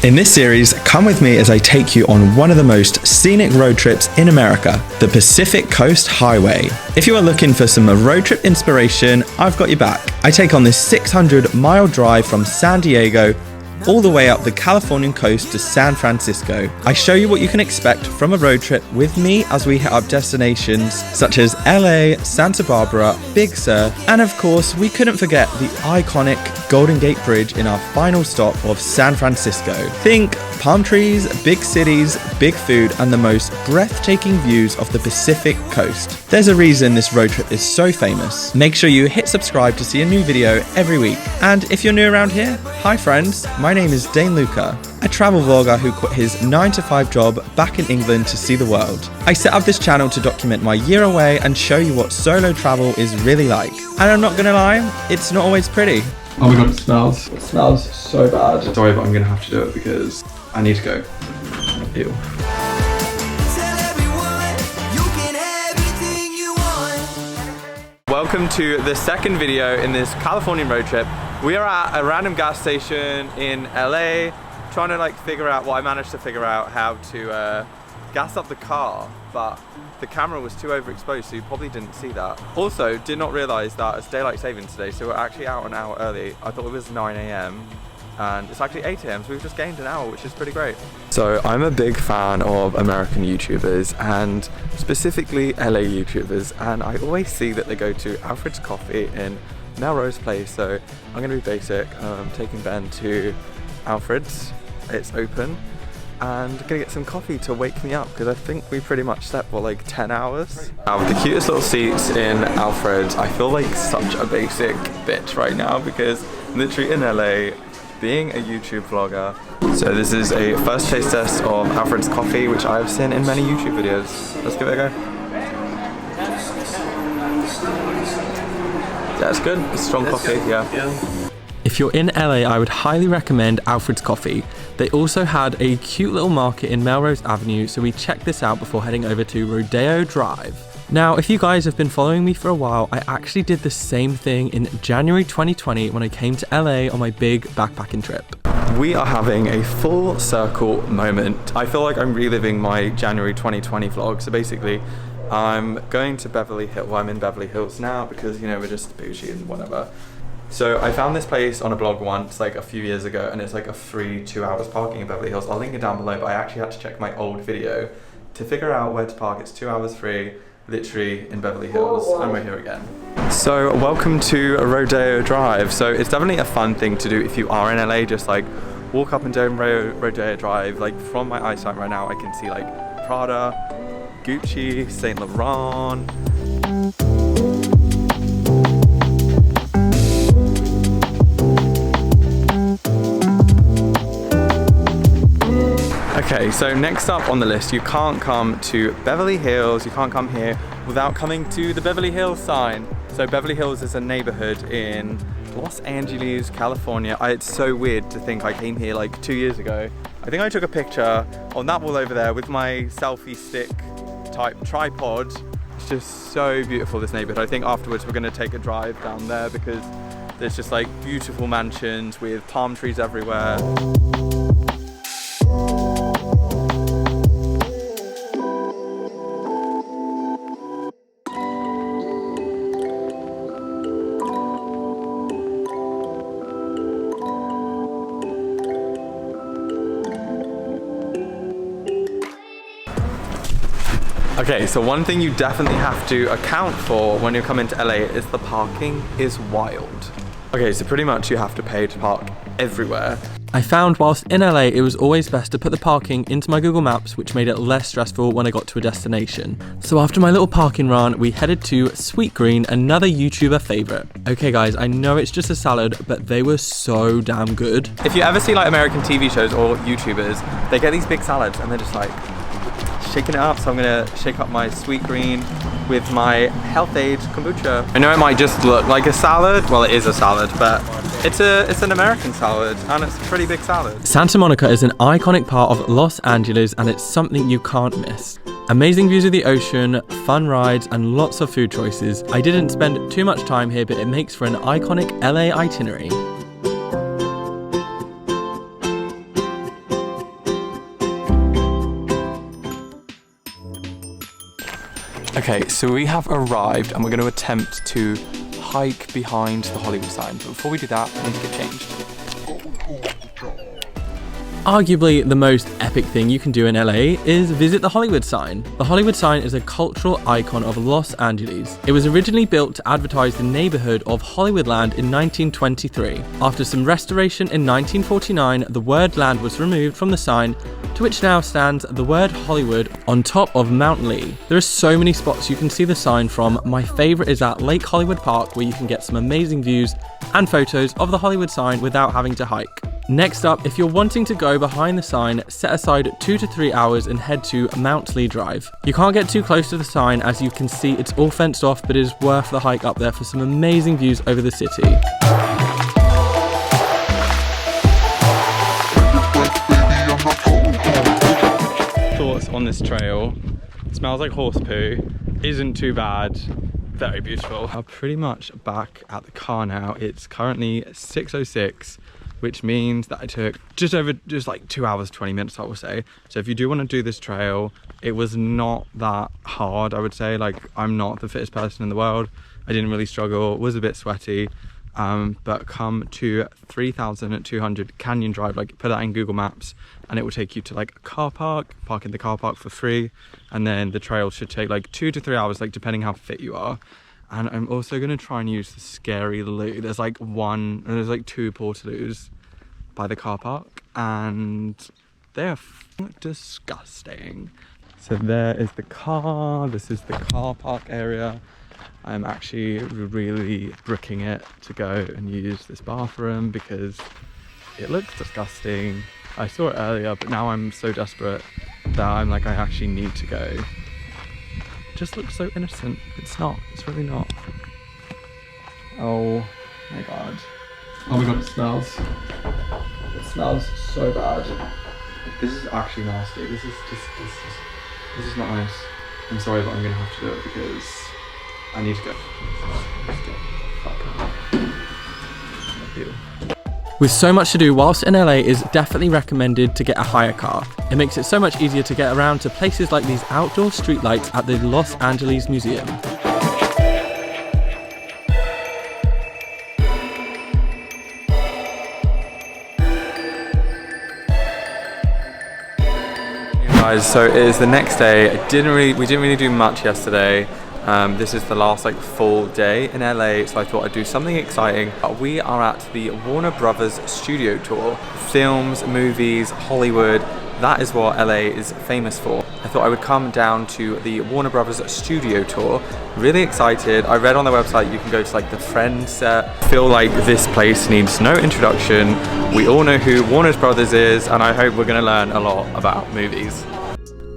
In this series, come with me as I take you on one of the most scenic road trips in America, the Pacific Coast Highway. If you are looking for some road trip inspiration, I've got your back. I take on this 600-mile drive from San Diego all the way up the Californian coast to San Francisco. I show you what you can expect from a road trip with me as we hit up destinations such as LA, Santa Barbara, Big Sur, and of course we couldn't forget the iconic Golden Gate Bridge in our final stop of San Francisco. Think palm trees, big cities, big food, and the most breathtaking views of the Pacific coast. There's a reason this road trip is so famous. Make sure you hit subscribe to see a new video every week. And if you're new around here, hi friends, my name is Dane Luca, a travel vlogger who quit his 9-to-5 job back in England to see the world. I set up this channel to document my year away and show you what solo travel is really like. And I'm not gonna lie, it's not always pretty. Oh my god, it smells. It smells so bad. Sorry, but I'm gonna have to do it because I need to go. Ew. Welcome to the second video in this Californian road trip. We are at a random gas station in LA, trying to figure out, well, I managed to figure out how to gas up the car, but the camera was too overexposed, so you probably didn't see that. Also, did not realize that it's daylight savings today, so we're actually out an hour early. I thought it was 9 a.m. and it's actually 8 a.m, so we've just gained an hour, which is pretty great. So I'm a big fan of American YouTubers and specifically LA YouTubers, and I always see that they go to Alfred's Coffee in Melrose place, so I'm gonna be basic. I'm taking Ben to Alfred's, it's open, and gonna get some coffee to wake me up because I think we pretty much slept for like 10 hours. Now with the cutest little seats in Alfred's, I feel like such a basic bitch right now because literally in LA, being a YouTube vlogger. So this is a first taste test of Alfred's coffee, which I've seen in many YouTube videos. Let's give it a go. Yeah, it's good. It's strong coffee, yeah. If you're in LA, I would highly recommend Alfred's Coffee. They also had a cute little market in Melrose Avenue, so we checked this out before heading over to Rodeo Drive. Now, if you guys have been following me for a while, I actually did the same thing in January 2020 when I came to LA on my big backpacking trip. We are having a full circle moment. I feel like I'm reliving my January 2020 vlog. So basically, I'm going to Beverly Hills. Well, I'm in Beverly Hills now because, you know, we're just bougie and whatever. So I found this place on a blog once, like a few years ago, and it's like a free 2 hours parking in Beverly Hills. I'll link it down below, but I actually had to check my old video to figure out where to park. It's 2 hours free, literally in Beverly Hills, and we're here again. So welcome to Rodeo Drive. So it's definitely a fun thing to do if you are in LA, just like walk up and down Rodeo Drive. Like from my eyesight right now, I can see like Prada, Gucci, Saint Laurent. Okay, so next up on the list, you can't come to Beverly Hills, you can't come here without coming to the Beverly Hills sign. So Beverly Hills is a neighborhood in Los Angeles, California. It's so weird to think I came here like 2 years ago. I think I took a picture on that wall over there with my selfie stick type tripod. It's just so beautiful, this neighborhood. I think afterwards we're gonna take a drive down there because there's just like beautiful mansions with palm trees everywhere. Okay, so one thing you definitely have to account for when you come into LA is the parking is wild. Okay, so pretty much you have to pay to park everywhere. I found whilst in LA, it was always best to put the parking into my Google Maps, which made it less stressful when I got to a destination. So after my little parking run, we headed to Sweetgreen, another YouTuber favorite. Okay guys, I know it's just a salad, but they were so damn good. If you ever see like American TV shows or YouTubers, they get these big salads and they're just like, shaking it up, so I'm gonna shake up my Sweetgreen with my Health Aid kombucha. I know it might just look like a salad, well it is a salad, but it's an American salad and it's a pretty big salad. Santa Monica is an iconic part of Los Angeles and it's something you can't miss. Amazing views of the ocean, fun rides and lots of food choices. I didn't spend too much time here, but it makes for an iconic LA itinerary. Okay, so we have arrived and we're going to attempt to hike behind the Hollywood sign. But before we do that, I need to get changed. Arguably the most epic thing you can do in LA is visit the Hollywood sign. The Hollywood sign is a cultural icon of Los Angeles. It was originally built to advertise the neighborhood of Hollywoodland in 1923. After some restoration in 1949, the word land was removed from the sign, to which now stands the word Hollywood on top of Mount Lee. There are so many spots you can see the sign from. My favorite is at Lake Hollywood Park, where you can get some amazing views and photos of the Hollywood sign without having to hike. Next up, if you're wanting to go behind the sign, set aside 2 to 3 hours and head to Lee Drive. You can't get too close to the sign, as you can see it's all fenced off, but it is worth the hike up there for some amazing views over the city. Thoughts on this trail? It smells like horse poo, isn't too bad, very beautiful. I'm pretty much back at the car now. It's currently 6:06. Which means that I took just like 2 hours, 20 minutes, I will say. So if you do want to do this trail, it was not that hard, I would say. Like, I'm not the fittest person in the world. I didn't really struggle, was a bit sweaty. But come to 3,200 Canyon Drive, like put that in Google Maps, and it will take you to like a car park, park in the car park for free. And then the trail should take like 2 to 3 hours, like depending how fit you are. And I'm also gonna try and use the scary loo. There's like 2 portaloos by the car park, and they're disgusting. So there is the car, this is the car park area. I'm actually really bricking it to go and use this bathroom because it looks disgusting. I saw it earlier, but now I'm so desperate that I'm like, I actually need to go. It just looks so innocent. It's not, it's really not. Oh my god. Oh my god, it smells. It smells so bad. This is actually nasty. This is not nice. I'm sorry, but I'm gonna have to do it because I need to go. Love you. With so much to do whilst in LA, it's definitely recommended to get a hire car. It makes it so much easier to get around to places like these outdoor streetlights at the Los Angeles Museum. Guys, so it is the next day. We didn't really do much yesterday. This is the last like full day in LA, so I thought I'd do something exciting. We are at the Warner Brothers studio tour. Films, movies, Hollywood, that is what LA is famous for. I thought I would come down to the Warner Brothers studio tour. Really excited. I read on their website you can go to like the Friends set. I feel like this place needs no introduction. We all know who Warner Brothers is, and I hope we're gonna learn a lot about movies.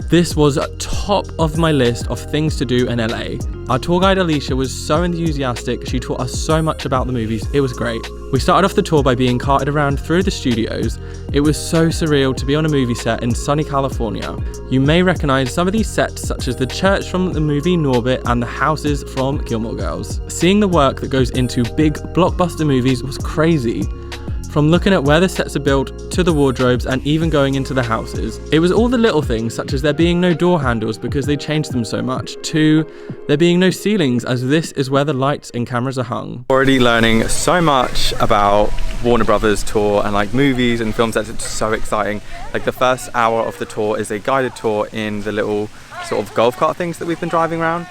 This was top of my list of things to do in LA. Our tour guide Alicia was so enthusiastic. She taught us so much about the movies. It was great. We started off the tour by being carted around through the studios. It was so surreal to be on a movie set in sunny California. You may recognize some of these sets, such as the church from the movie Norbit and the houses from Gilmore Girls. Seeing the work that goes into big blockbuster movies was crazy. From looking at where the sets are built, to the wardrobes, and even going into the houses. It was all the little things, such as there being no door handles because they changed them so much, to there being no ceilings, as this is where the lights and cameras are hung. Already learning so much about Warner Brothers tour and like movies and film sets. It's so exciting. Like the first hour of the tour is a guided tour in the little sort of golf cart things that we've been driving around.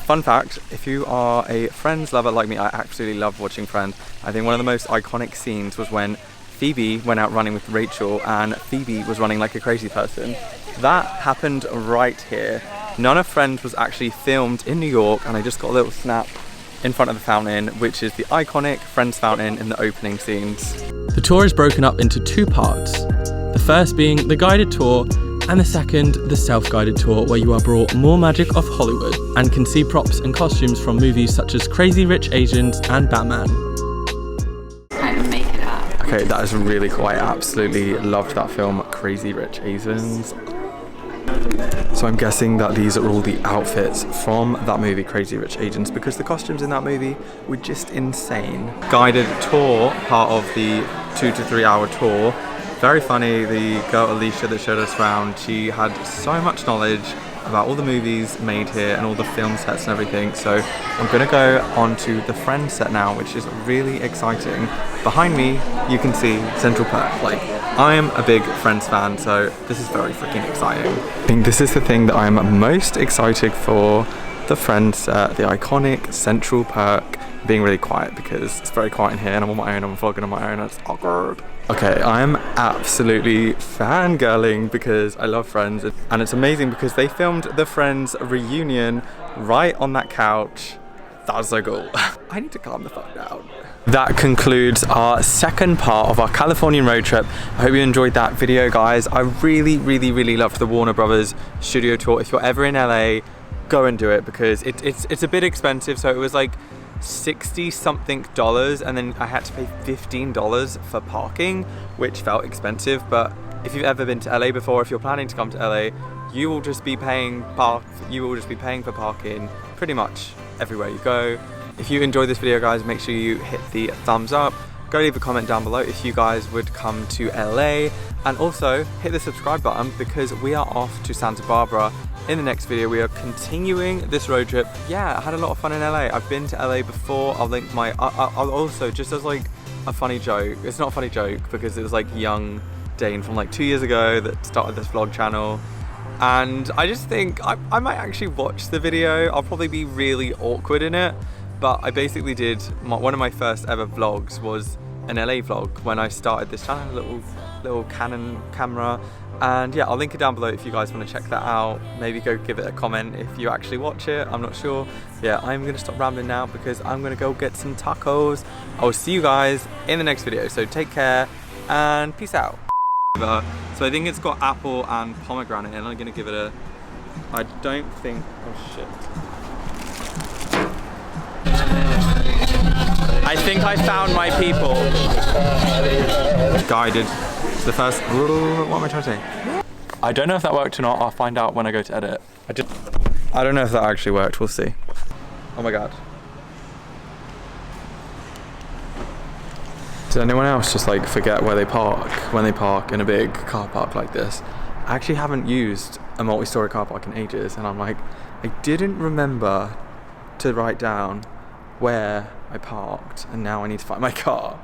Fun fact, if you are a Friends lover like me, I absolutely love watching Friends. I think one of the most iconic scenes was when Phoebe went out running with Rachel and Phoebe was running like a crazy person. That happened right here. None of Friends was actually filmed in New York, and I just got a little snap in front of the fountain, which is the iconic Friends fountain in the opening scenes. The tour is broken up into 2 parts. The first being the guided tour, and the second, the self-guided tour, where you are brought more magic of Hollywood and can see props and costumes from movies such as Crazy Rich Asians and Batman. Kind of make it up. Okay, that is really cool. I absolutely loved that film, Crazy Rich Asians. So I'm guessing that these are all the outfits from that movie, Crazy Rich Asians, because the costumes in that movie were just insane. Guided tour, part of the 2 to 3 hour tour. Very funny, the girl Alicia that showed us around, she had so much knowledge, about all the movies made here and all the film sets and everything. So I'm gonna go on to the Friends set now, which is really exciting. Behind me, you can see Central Park. Like, I am a big Friends fan, so this is very freaking exciting. I think this is the thing that I'm most excited for. The Friends set, the iconic Central Park. Being really quiet because it's very quiet in here and I'm on my own, I'm vlogging on my own and it's awkward. Okay, I'm absolutely fangirling because I love Friends, and it's amazing because they filmed the Friends reunion right on that couch. That was so cool. I need to calm the fuck down. That concludes our second part of our Californian road trip. I hope you enjoyed that video, guys. I really loved the Warner Brothers studio tour. If you're ever in LA, go and do it because it's a bit expensive. So it was like $60 something, and then I had to pay $15 for parking, which felt expensive. But if you've ever been to LA before, if you're planning to come to LA, you will just be paying for parking pretty much everywhere you go. If you enjoyed this video, guys, make sure you hit the thumbs up. Go leave a comment down below if you guys would come to LA, and also hit the subscribe button because we are off to Santa Barbara. In the next video, we are continuing this road trip. Yeah, I had a lot of fun in LA. I've been to LA before. I'll link my, I'll also, just as like a funny joke, it's not a funny joke because it was like young Dane from like 2 years ago that started this vlog channel. And I just think I might actually watch the video. I'll probably be really awkward in it. But I basically did, one of my first ever vlogs was an LA vlog when I started this channel, a little Canon camera. And yeah, I'll link it down below if you guys want to check that out. Maybe go give it a comment if you actually watch it, I'm not sure. Yeah, I'm gonna stop rambling now because I'm gonna go get some tacos. I'll see you guys in the next video, so take care and peace out. So I think it's got apple and pomegranate and I'm gonna give it a, I don't think, oh shit. I think I found my people. Guided. It's the first, what am I trying to say? I don't know if that worked or not. I'll find out when I go to edit. I don't know if that actually worked. We'll see. Oh my God. Does anyone else just like forget where they park when they park in a big car park like this? I actually haven't used a multi-story car park in ages, and I'm like, I didn't remember to write down where I parked, and now I need to find my car.